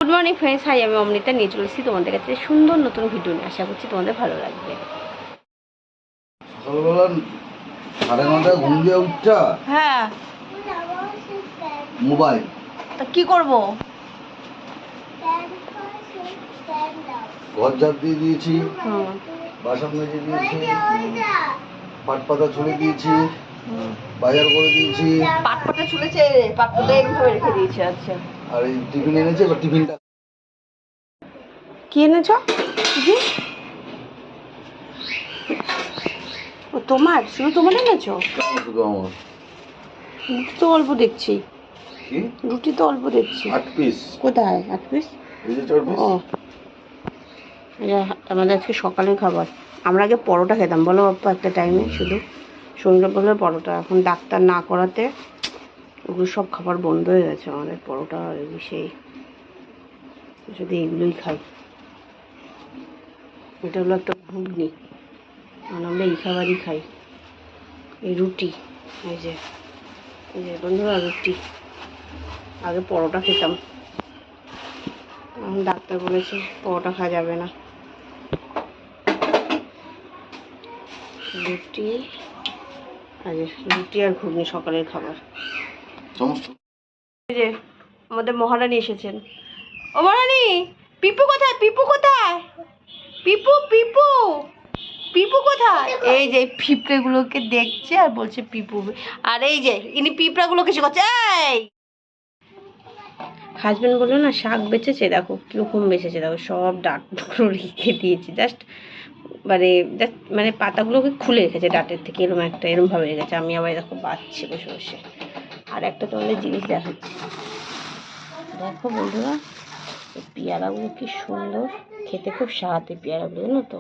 Good morning friends, high আমি অমৃতা নিয়ে চলে এসেছি তোমাদের কাছে সুন্দর নতুন ভিডিও নিয়ে। আশা করছি তোমাদের ভালো লাগবে। সকালবেলা 9:30 ঘুম দিয়ে উঠছা? হ্যাঁ, মোবাইল তা কি করব? ঘর ঝাড় দিয়ে দিয়েছি, বাসন মেজে দিয়েছি, পাট পাতা ছুলে দিয়েছি, বাজার করে দিয়েছি। পাট পাতা ছুলেছে, পাট পাতা এরকমভাবে রেখে দিয়েছে। আচ্ছা, আর এই টিফিন এনেছে, এবার টিফিনটা কি এনেছ? ও তোমার, শুধু তোমার এনেছো? শুধু আমার। রুটি তো অল্প দেখছি। কি রুটি তো অল্প দেখছি। 8 পিস। কোথায় 8 পিস? এই যে 4 পিস। ও, এটা আমাদের আজকে সকালের খাবার। আমরা আগে পরোটা খেতাম, বলো বাপ্পা, একটা টাইমে শুধু সন্ধ্যা বলে পরোটা। এখন ডাক্তার না করাতে ওগুলো সব খাবার বন্ধ হয়ে গেছে আমাদের। পরোটা সেই শুধু এগুলোই খাই। এটা হলো একটা ঘুগনি, আর আমরা এই খাবারই খাই। এই রুটি, এই যে বন্ধুরা রুটি। আগে পরোটা খেতাম, এখন ডাক্তার বলেছে পরোটা খাওয়া যাবে না। রুটি আর ঘুগনি সকালের খাবার। এই যে আমাদের মহারানী এসেছেন। ও মহারানী, পিপু কোথায়? পিপু কোথায়? পিপু পিপু পিপু কোথায়? এই যে পিঁপড়েগুলোকে দেখছে আর বলছে পিপু। আর এই যে ইনি পিঁপড়াগুলোকে কিছু করছে। এই হাজবেন্ড বললো না শাক বেচেছে, দেখো কিরকম বেচেছে, দেখো সব ডাঁটগুলো রেখে দিয়েছে। মানে পাতাগুলোকে খুলে রেখেছে ডাঁটের থেকে, এরমভাবে রেখেছে। আমি আবার দেখো বাচ্ছি বসে বসে। আর একটা তোমাদের জিনিস দেখাচ্ছি, দেখো বন্ধুরা, পেয়ারাগুলো কি সুন্দর খেতে, খুব স্বাদ এই পেয়ারাগুলো, জানো তো?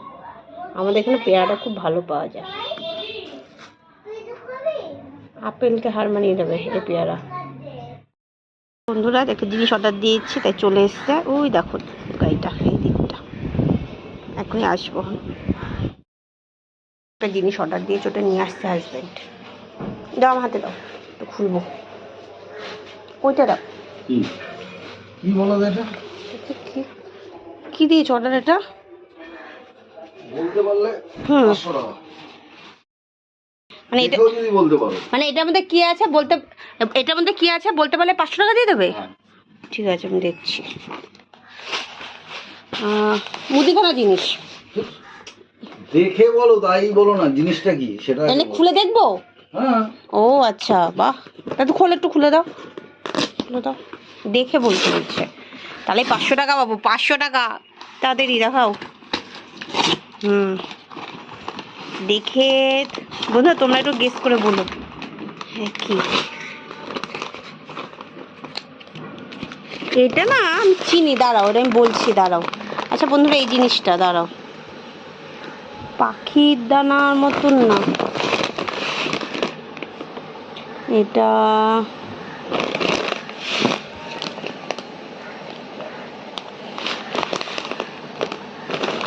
আমাদের এখানে পেয়ারাটা খুব ভালো পাওয়া যায়। আপেলকে হার মানিয়ে দেবে এই পেয়ারা। বন্ধুরা একটা জিনিস অর্ডার দিয়েছি, তাই চলে এসছে। ওই দেখো গাড়িটা, এই দিকটা, এখনই আসবো। একটা জিনিস অর্ডার দিয়েছে, ওটা নিয়ে আসছে হাজবেন্ড। দাও আমার হাতে, দাও তো খুলবো। ওইটা দাও। কি বলো এটা? কি দিয়েছ অর্ডার? এটা বলতে পারলে 500 টাকা। মানে এটা যদি বলতে পারো, মানে এটার মধ্যে কি আছে বলতে, এটার মধ্যে কি আছে বলতে পারলে 500 টাকা দিয়ে দেবে? ঠিক আছে, আমি দেখছি। মুদিখানা জিনিস দেখে বলো, তাই বলো না জিনিসটা কি সেটা। মানে খুলে দেখবো? হ্যাঁ। ও আচ্ছা, বাহ, তা তো খোল, একটু খুলে দাও, খুলে দাও। দেখে বলছে। তাহলে 500 টাকা পাবো, 500 টাকা। তাড়াতাড়ি দেখাও। দেখে বন্ধু তোমরা একটু গেস করে বলো। হ্যাঁ, কি এটা? না আমি চিনি, দাঁড়াও, ওটা আমি বলছি, দাঁড়াও। আচ্ছা বন্ধুরা, এই জিনিসটা দাঁড়াও, পাখির দানার মতন না এটা।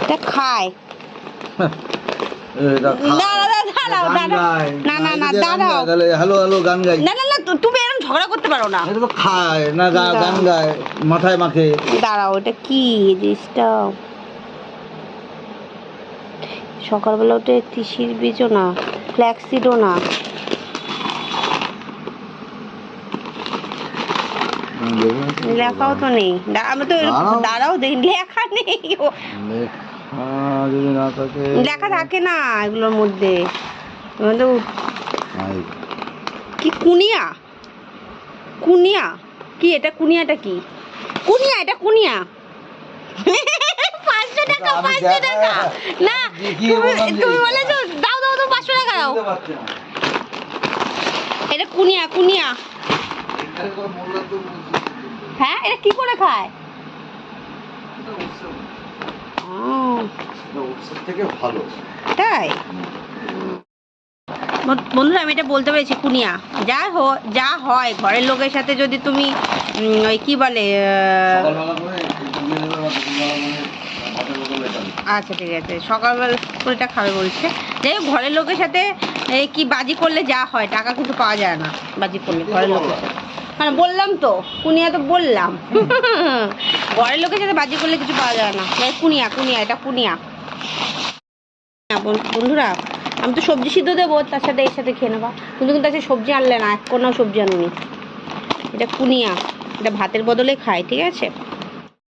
এটা খায় তুমি এরকম ঝগড়া করতে পারো না। এটা তো খায় না, গান গায়, মাথায় মাখে। দাঁড়াও, এটা কি জিনিসটা? সকালবেলা ওটা তিসির বীজও না, ফ্ল্যাক্সিডও না। লেখাও তো নেই। আমি তো দাঁড়াও দেখি, লেখা নেই। লেখা থাকে না এগুলোর মধ্যে। কি কুনিয়া? কুনিয়া কি? এটা কুনিয়াটা কি? কুনিয়া, এটা কুনিয়া। 500 টাকা, 500 টাকা না। তুমি বলেছো দাও, 500 টাকা দাও। এটা কুনিয়া, কুনিয়া। হ্যাঁ, এটা কি করে খায়? তাই বন্ধুরা, আমি এটা বলতে পেরেছি, কুনিয়া। যা হয় ঘরের লোকের সাথে যদি তুমি ওই কি বলে, আচ্ছা ঠিক আছে, সকালবেলা করে এটা খাবে বলছে। যাই হোক, ঘরের লোকের সাথে কি বাজি করলে যা হয়, টাকা কিন্তু পাওয়া যায় না বাজি করলে ঘরের লোকের সাথে। মানে বললাম তো, কুনিয়া তো বললাম। ঘরের লোকের সাথে বাজি করলে কিছু পাওয়া যায় না। কুনিয়া কুনিয়া, এটা কুনিয়া। বন্ধুরা আমি তো সবজি সিদ্ধ দেবো, তার সাথে এর সাথে খেয়ে নেবা, কিন্তু আজকে সবজি আনলে না, এক কোনাও সবজি আনিনি। এটা কুনিয়া, এটা ভাতের বদলে খায়, ঠিক আছে।